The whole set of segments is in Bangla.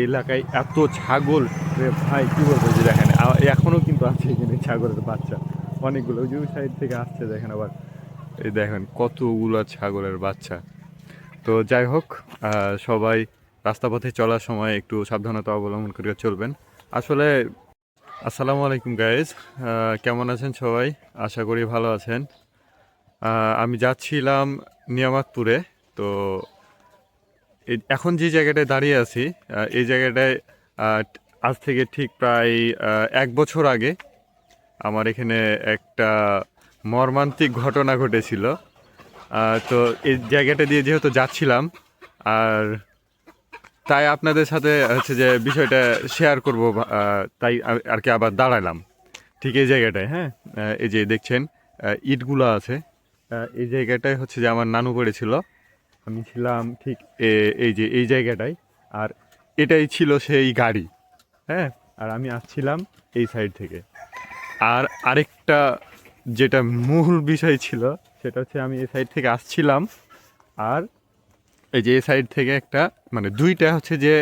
এলাকায় এত ছাগল রে ভাই কী বলবো, যে দেখেন এখনও কিন্তু আছে এখানে ছাগলের বাচ্চা অনেকগুলো, ওই যে ওই সাইড থেকে আসছে দেখেন আবার। এই দেখেন কতগুলো ছাগলের বাচ্চা। তো যাই হোক, সবাই রাস্তাপথে চলার সময় একটু সাবধানতা অবলম্বন করে চলবেন। আসলে আসসালামু আলাইকুম গাইজ, কেমন আছেন সবাই? আশা করি ভালো আছেন। আমি যাচ্ছিলাম নিয়ামতপুরে। তো এখন যে জায়গাটায় দাঁড়িয়ে আছি, এই জায়গাটায় আহ, আজ থেকে ঠিক প্রায় 1 বছর আগে আমার এখানে একটা মর্মান্তিক ঘটনা ঘটেছিল। তো এই জায়গাটা দিয়ে যেহেতু যাচ্ছিলাম, আর তাই আপনাদের সাথে হচ্ছে যে বিষয়টা শেয়ার করব, তাই আর কি আবার দাঁড়ালাম ঠিক এই জায়গাটায়। হ্যাঁ, এই যে দেখছেন ইটগুলো আছে, এই জায়গাটায় হচ্ছে যে আমার নানু পড়েছিল। আমি ছিলাম ঠিক এই যে এই জায়গাটায়, আর এটাই ছিল সেই গাড়ি। হ্যাঁ, আর আমি আসছিলাম এই সাইড থেকে। আর আরেকটা যেটা মূল বিষয় ছিল, সেটা হচ্ছে আমি এই সাইড থেকে আসছিলাম, আর এই যে এই সাইড থেকে একটা মানে দুইটা হচ্ছে যে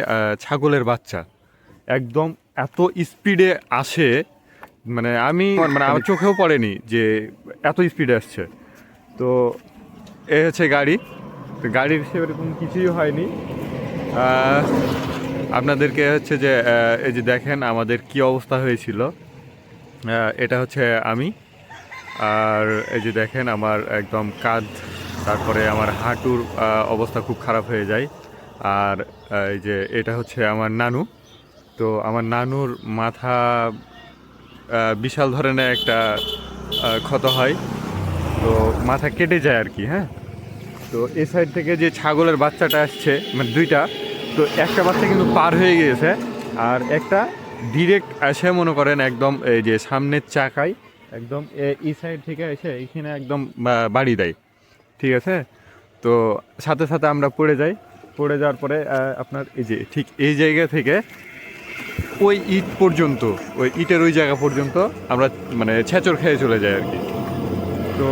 ছাগলের বাচ্চা একদম এত স্পিডে আসে, মানে মানে আমার চোখেও পড়েনি যে এত স্পিডে আসছে। তো এ হচ্ছে গাড়ি, তো গাড়ির সেরকম কিছুই হয়নি। আহ, আপনাদেরকে হচ্ছে যে এই যে দেখেন আমাদের কি অবস্থা হয়েছিল। এটা হচ্ছে আমি, আর এই যে দেখেন আমার একদম কাঁধ, তারপরে আমার হাঁটুর অবস্থা খুব খারাপ হয়ে যায়। আর এই যে এটা হচ্ছে আমার নানু। তো আমার নানুর মাথা বিশাল ধরনের একটা ক্ষত হয়, তো মাথা কেটে যায় আর কি। হ্যাঁ, তো এই সাইড থেকে যে ছাগলের বাচ্চাটা আসছে মানে দুইটা, তো একটা বাচ্চা কিন্তু পার হয়ে গিয়েছে, আর একটা ডিরেক্ট এসে মনে করেন একদম এই যে সামনের চাকায় একদম এই সাইড থেকে এসে এইখানে একদম বাড়ি দেয়। ঠিক আছে, তো সাথে সাথে আমরা পড়ে যাই। পড়ে যাওয়ার পরে আপনার এই যে ঠিক এই জায়গা থেকে ওই ইট পর্যন্ত, ওই ইটের ওই জায়গা পর্যন্ত আমরা মানে ছেঁচড় খেয়ে চলে যাই আর কি। তো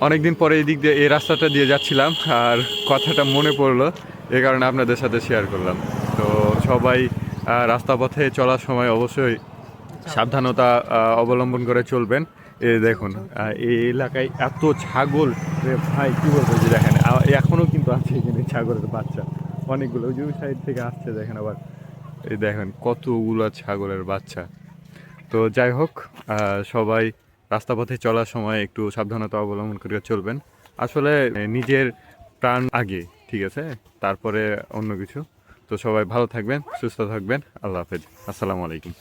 অনেকদিন পরে এই দিক দিয়ে এই রাস্তাটা দিয়ে যাচ্ছিলাম, আর কথাটা মনে পড়লো, এই কারণে আপনাদের সাথে শেয়ার করলাম। তো সবাই রাস্তা পথে চলার সময় অবশ্যই সাবধানতা অবলম্বন করে চলবেন। এই দেখুন এই এলাকায় এত ছাগল রে ভাই কী বলবো, যে দেখেন এখনও কিন্তু আছে এখানে ছাগলের বাচ্চা অনেকগুলো, ওই যে ওই সাইড থেকে আসছে দেখেন আবার। এই দেখেন কতগুলো ছাগলের বাচ্চা। তো যাই হোক, সবাই রাস্তাপথে চলার সময় একটু সাবধানতা অবলম্বন করে চলবেন। আসলে নিজের প্রাণ আগে, ঠিক আছে, তারপরে অন্য কিছু। তো সবাই ভালো থাকবেন, সুস্থ থাকবেন। আল্লাহ হাফেজ, আসসালামু আলাইকুম।